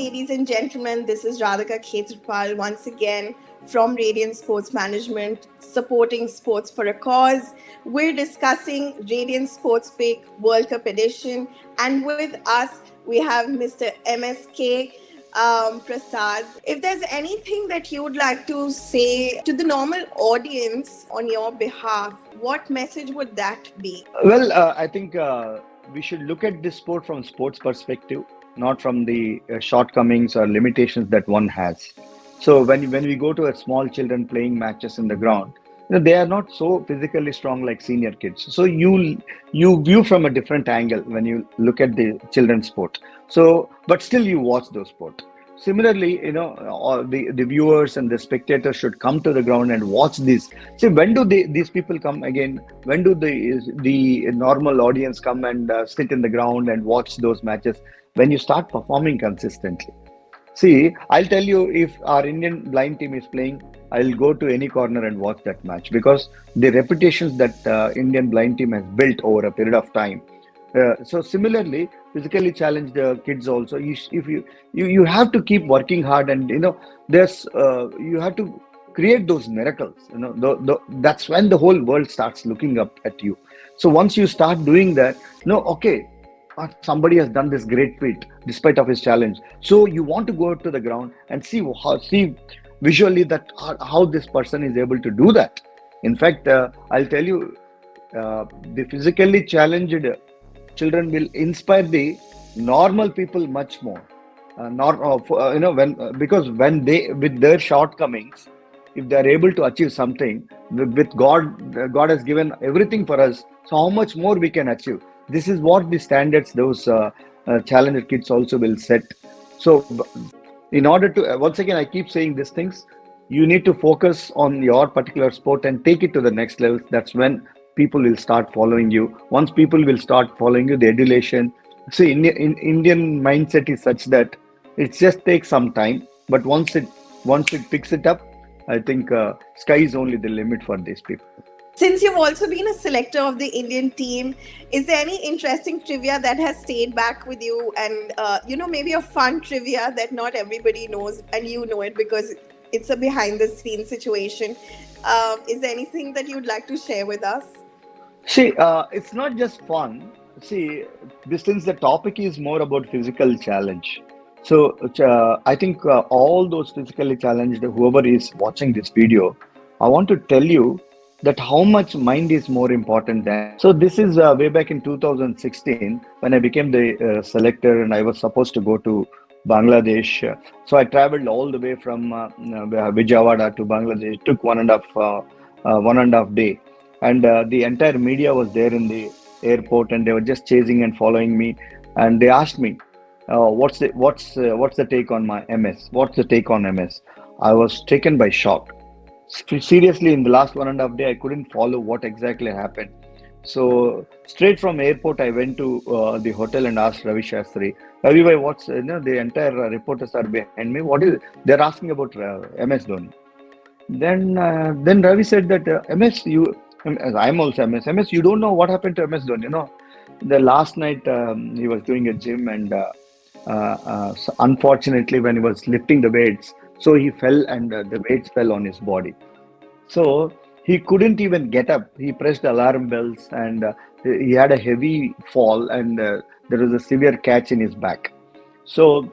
ladies and gentlemen. This is Raadhika Khetarpal once again from Radiant Sports Management, supporting sports for a cause. We're discussing Radiant Sports Pick World Cup edition, and with us we have Mr. MSK Prasad. If there's anything that you would like to say to the normal audience on your behalf, what message would that be? Well, I think we should look at this sport from sports perspective, not from the shortcomings or limitations that one has. So when we go to a small children playing matches in the ground, they are not so physically strong like senior kids. So you view from a different angle when you look at the children's sport. So, but still you watch those sport. Similarly, all the viewers and the spectators should come to the ground and watch this. See, when do these people come again? When do the normal audience come and sit in the ground and watch those matches? When you start performing consistently. See, I'll tell you, if our Indian blind team is playing, I'll go to any corner and watch that match, because the reputations that Indian blind team has built over a period of time. So similarly, physically challenged kids also, you have to keep working hard, and there's you have to create those miracles. That's when the whole world starts looking up at you. So once you start doing that, okay, somebody has done this great feat despite of his challenge. So you want to go out to the ground and see visually that how this person is able to do that. In fact, I'll tell you, the physically challenged children will inspire the normal people much more. Because when they, with their shortcomings, if they are able to achieve something with God has given everything for us. So how much more we can achieve? This is what the standards those challenged kids also will set. So in order to, once again, I keep saying these things, you need to focus on your particular sport and take it to the next level. That's when people will start following you. Once people will start following you, the adulation. See, Indian mindset is such that it just takes some time, but once it picks it up, I think sky is only the limit for these people. Since you've also been a selector of the Indian team, is there any interesting trivia that has stayed back with you, and maybe a fun trivia that not everybody knows and you know it because it's a behind the scenes situation? Is there anything that you'd like to share with us? See, it's not just fun. See, since the topic is more about physical challenge. So I think all those physically challenged, whoever is watching this video, I want to tell you that how much mind is more important than. So this is way back in 2016 when I became the selector, and I was supposed to go to Bangladesh. So I traveled all the way from Vijayawada to Bangladesh. It took one and a half day, and the entire media was there in the airport, and they were just chasing and following me, and they asked me, what's the take on my MS? What's the take on MS? I was taken by shock. Seriously, in the last 1.5 days, I couldn't follow what exactly happened. So straight from airport, I went to the hotel and asked Ravi Shastri, Ravi bhai, what's the entire reporters are behind me. What is? They're asking about MS Dhoni. Then Ravi said that MS, I'm also MS. MS, you don't know what happened to MS Dhoni. The last night he was doing a gym, and so unfortunately, when he was lifting the weights, so he fell, and the weights fell on his body. So he couldn't even get up. He pressed alarm bells, and he had a heavy fall, and there was a severe catch in his back. So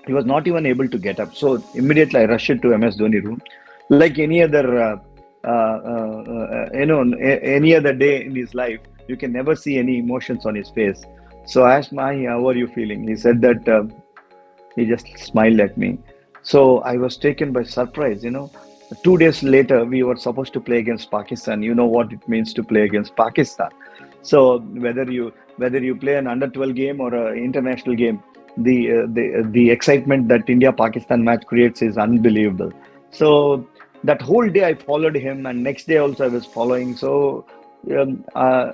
he was not even able to get up. So immediately I rushed to MS Dhoni room. Like any other, any other day in his life, you can never see any emotions on his face. So I asked Mahi, how are you feeling? He said that he just smiled at me. So I was taken by surprise. 2 days later, we were supposed to play against Pakistan. You know what it means to play against Pakistan. So whether you play an under-12 game or an international game, the excitement that India-Pakistan match creates is unbelievable. So that whole day I followed him, and next day also I was following. So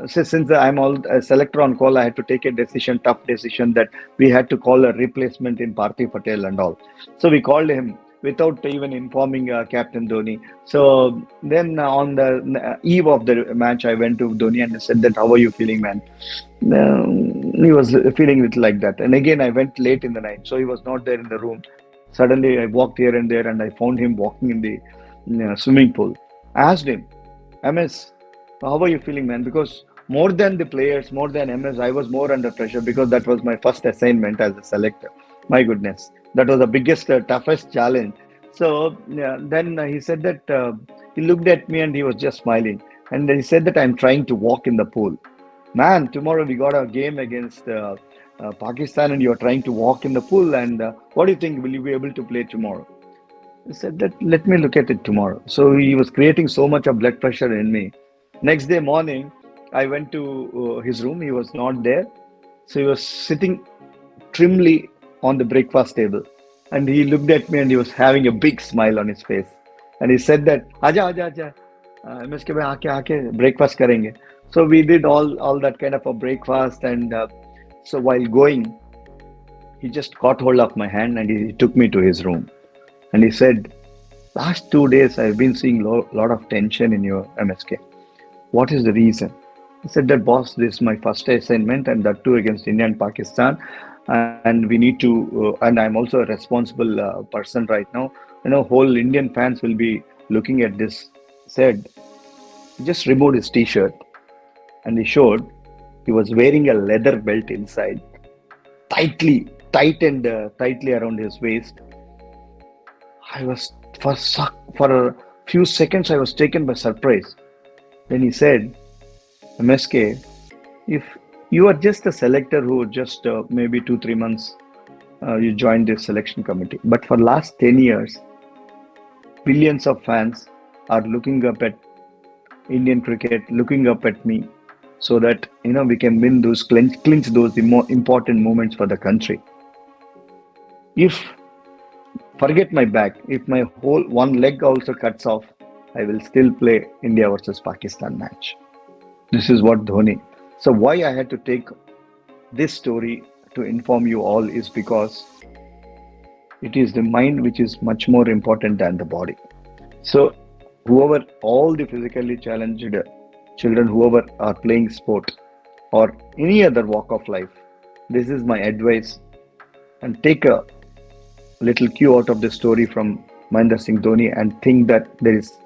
since I'm a selector on call, I had to take a tough decision that we had to call a replacement in Parthiv Patel and all. So we called him. without even informing Captain Dhoni. So then on the eve of the match, I went to Dhoni and I said that, how are you feeling, man? He was feeling it like that. And again, I went late in the night, so he was not there in the room. Suddenly, I walked here and there, and I found him walking in the swimming pool. I asked him, MS, how are you feeling, man? Because more than the players, more than MS, I was more under pressure because that was my first assignment as a selector. My goodness, that was the biggest, toughest challenge. So then he said that he looked at me and he was just smiling. And he said that I'm trying to walk in the pool. Man, tomorrow we got a game against Pakistan and you're trying to walk in the pool. And what do you think? Will you be able to play tomorrow? He said that let me look at it tomorrow. So he was creating so much of blood pressure in me. Next day morning, I went to his room. He was not there. So he was sitting trimly on the breakfast table. And he looked at me and he was having a big smile on his face. And he said that, Aja, Aja, Aja, MSK mein aake breakfast karenge. So we did all that kind of a breakfast. And so while going, he just caught hold of my hand and he took me to his room. And he said, last 2 days I've been seeing lot of tension in your MSK. What is the reason? I said that, boss, this is my first assignment and that too against India and Pakistan. And we need to, and I'm also a responsible person right now. Whole Indian fans will be looking at this. Said, he just removed his t-shirt and he showed he was wearing a leather belt inside, tightened tightly around his waist. I was, for a few seconds, I was taken by surprise. Then he said, MSK, if you are just a selector who just maybe 2-3 months you joined this selection committee, but for last 10 years, billions of fans are looking up at Indian cricket, looking up at me, so that we can win those clinch those important moments for the country. If forget my back, if my whole one leg also cuts off, I will still play India versus Pakistan match. This is what Dhoni. So why I had to take this story to inform you all is because it is the mind which is much more important than the body. So whoever, all the physically challenged children, whoever are playing sport or any other walk of life, this is my advice, and take a little cue out of the story from Mahendra Singh Dhoni and think that there is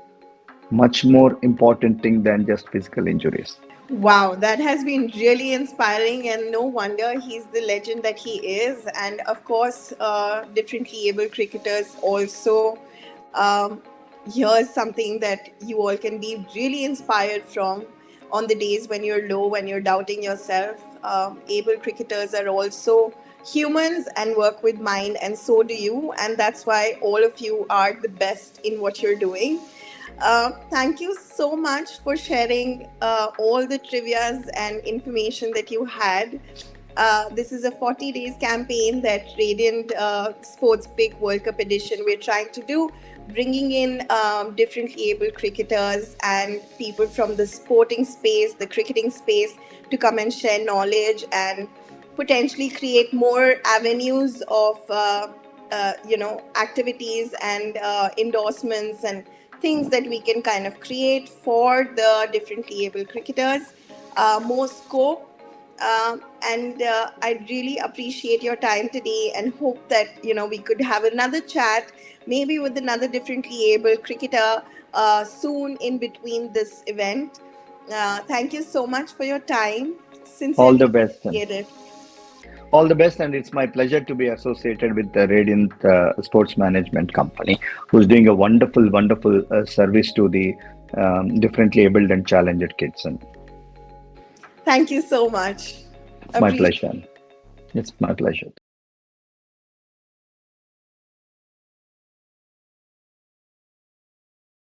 much more important thing than just physical injuries. Wow, that has been really inspiring, and no wonder he's the legend that he is. And of course, differently able cricketers also. Here's something that you all can be really inspired from on the days when you're low, when you're doubting yourself. Able cricketers are also humans and work with mind, and so do you. And that's why all of you are the best in what you're doing. Thank you so much for sharing all the trivias and information that you had. This is a 40 days campaign that Radiant Sports Pick World Cup edition we're trying to do, bringing in differently able cricketers and people from the sporting space, the cricketing space, to come and share knowledge and potentially create more avenues of activities and endorsements and things that we can kind of create for the differently able cricketers, more scope. And I really appreciate your time today and hope that we could have another chat, maybe with another differently able cricketer soon in between this event. Thank you so much for your time. All the Sincerely best. appreciate it. All the best, and it's my pleasure to be associated with the Radiant Sports Management Company, who's doing a wonderful service to the differently abled and challenged kids. And Thank you so much. it's my pleasure. It's my pleasure.